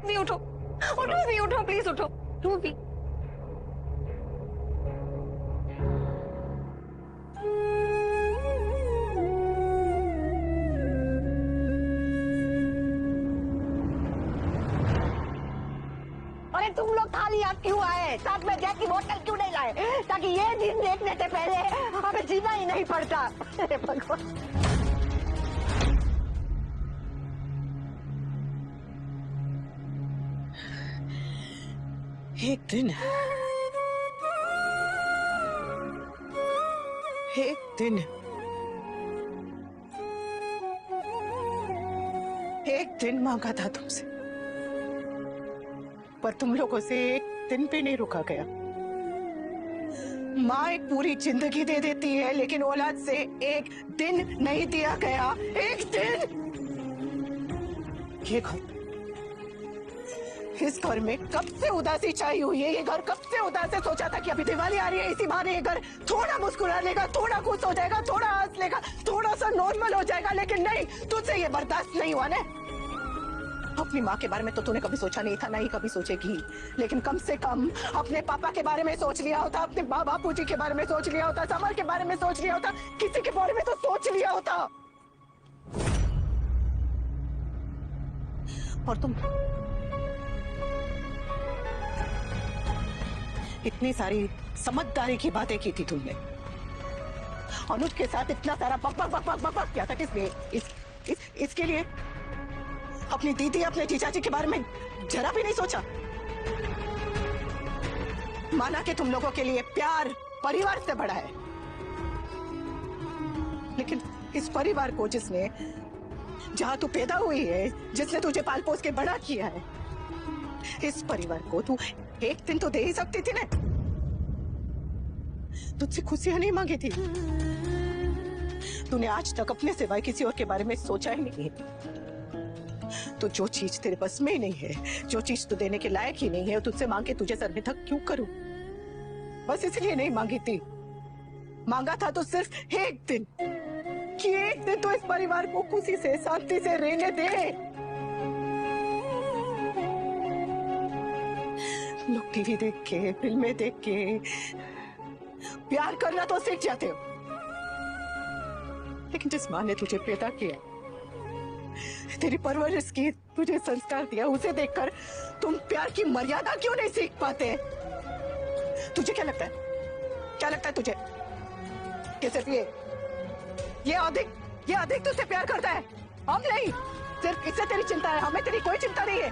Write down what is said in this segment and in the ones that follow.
Ruby उठो, Ruby उठो, please उठो रूबी। अरे तुम लोग खाली हाथ क्यों आए? साथ में जैक की बोतल क्यों नहीं लाए? ताकि ये दिन देखने से पहले हमें जीना ही नहीं पड़ता। अरे भगवान। एक दिन एक दिन मांगा था तुमसे, पर तुम लोगों से एक दिन पे नहीं रुका गया। माँ एक पूरी जिंदगी दे देती है, लेकिन औलाद से एक दिन नहीं दिया गया। एक दिन। ये घर, इस घर में कब से उदासी छाई हुई है। ये घर कब से उदास है। सोचा था कि अभी दिवाली आ रही है, इसी बहाने ये घर थोड़ा मुस्कुरा लेगा, थोड़ा खुश हो जाएगा, थोड़ा हंस लेगा, थोड़ा सा नॉर्मल हो जाएगा। लेकिन नहीं, तुझसे ये बर्दाश्त नहीं हुआ ना। अपनी माँ के बारे में तो तूने कभी सोचा नहीं था, ना ही कभी सोचेगी। लेकिन कम से कम अपने पापा के बारे में सोच लिया होता, अपने बापू जी के बारे में सोच लिया होता, समर के बारे में सोच लिया होता, किसी के बारे में तो सोच लिया होता। और तुम इतनी सारी समझदारी की बातें की थी तुमने। अनुज के साथ इतना सारा बक बक बक बक बक बक किया था किसलिए? इसके लिए अपनी दीदी, अपने जीजा जी के बारे में जरा भी नहीं सोचा। माना कि तुम लोगों के लिए प्यार परिवार से बड़ा है, लेकिन इस परिवार को जिसने, जहां तू पैदा हुई है, जिसने तुझे पाल पोस के बड़ा किया है, इस परिवार को तू एक दिन तो दे ही सकती थी ना। तुझसे खुशियां नहीं मांगी थी। तूने आज तक अपने सिवाय किसी और के बारे में सोचा ही नहीं है। तो जो चीज तेरे बस में ही नहीं है, जो चीज तू देने के लायक ही नहीं है, तुझसे मांग के तुझे सर में धक क्यों करूं? बस इसलिए नहीं मांगी थी। मांगा था तो सिर्फ एक दिन, कि एक दिन तो इस परिवार को खुशी से, शांति से रहने दे। लोग टीवी देख के, फिल्में देख के प्यार करना तो सीख जाते हो, लेकिन जिस माँ ने तुझे पैदा किया, तेरी परवरिश की, तुझे संस्कार दिया, उसे देखकर तुम प्यार की मर्यादा क्यों नहीं सीख पाते? तुझे क्या लगता है? क्या लगता है तुझे कि सिर्फ ये अधिक तुझसे प्यार करता है? हम नहीं, सिर्फ इससे तेरी चिंता है, हमें तेरी कोई चिंता नहीं है।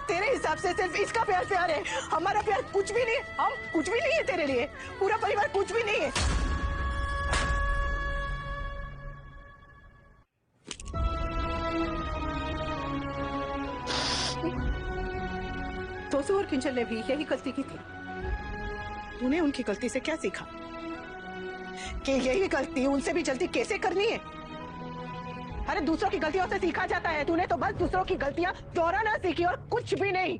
तेरे हिसाब से सिर्फ इसका प्यार है। हमारा प्यार कुछ भी नहीं है, हम कुछ भी नहीं है तेरे लिए, पूरा परिवार कुछ भी नहीं है। तोसू और किंजल ने भी यही गलती की थी। तूने उनकी गलती से क्या सीखा? कि यही गलती उनसे भी जल्दी कैसे करनी है? अरे दूसरों की गलतियों से सीखा जाता है। तूने तो बस दूसरों की गलतियां दोहराना सीखी और कुछ भी नहीं।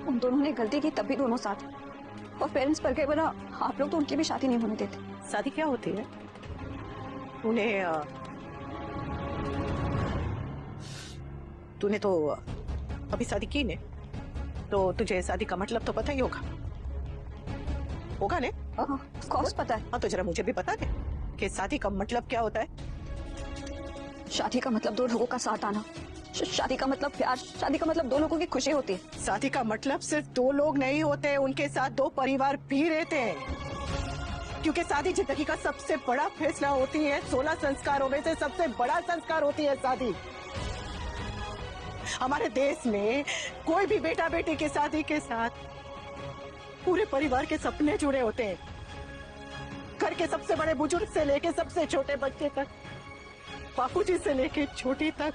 उन दोनों ने गलती की तभी दोनों साथ, और पेरेंट्स पर गए, वरना आप लोग तो उनकी भी शादी नहीं होने देते। शादी क्या होती है? तूने तो अभी शादी की ने, तो तुझे शादी का मतलब तो पता ही होगा ने? ऑफ कोर्स पता है। हाँ तो जरा मुझे भी बता दे कि शादी का मतलब क्या होता है। शादी का मतलब दो लोगों का साथ आना, शादी का मतलब प्यार, शादी का मतलब दो लोगों की खुशी होती है। शादी का मतलब सिर्फ दो लोग नहीं होते, उनके साथ दो परिवार भी रहते हैं। क्योंकि शादी जिंदगी का सबसे बड़ा फैसला होती है। 16 संस्कारों में से सबसे बड़ा संस्कार होती है शादी। हमारे देश में कोई भी बेटा बेटी की शादी के साथ पूरे परिवार के सपने जुड़े होते हैं। घर के सबसे बड़े बुजुर्ग से लेके सबसे छोटे बच्चे तक, बापूजी से लेके छोटी तक,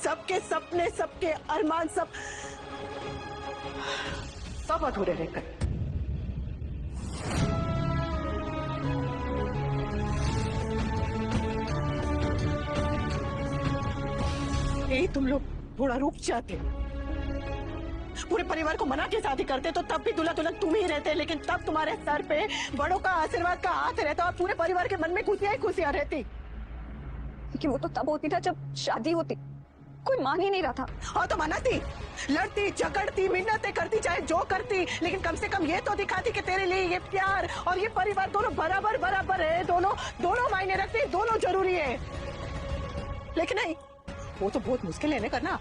सबके सपने, सबके अरमान, सब अधूरे रह गए। यही तुम लोग थोड़ा रुक जाते, पूरे परिवार को मना के शादी करते तो तब भी दूल्हा दुल्हन तुम ही रहते, लेकिन तब तुम्हारे सर पे बड़ों का आशीर्वाद का हाथ रहता और पूरे परिवार के मन में खुशियां ही खुशियां रहती। कि वो तो तब होती था जब शादी होती, कोई मान ही नहीं रहा था। हाँ तो मनाती, लड़ती झगड़ती मिन्नतें करती चाहे जो करती, लेकिन कम से कम ये तो दिखाती कि तेरे लिए ये प्यार और ये परिवार दोनों बराबर बराबर है, दोनों दोनों मायने रखते हैं, दोनों जरूरी है। लेकिन नहीं, वो तो बहुत मुश्किल है ना करना।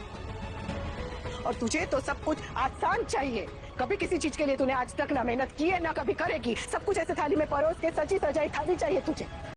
और तुझे तो सब कुछ आसान चाहिए। कभी किसी चीज के लिए तूने आज तक ना मेहनत की है ना कभी करेगी। सब कुछ ऐसे थाली में परोस के सजी सजाई थाली चाहिए तुझे।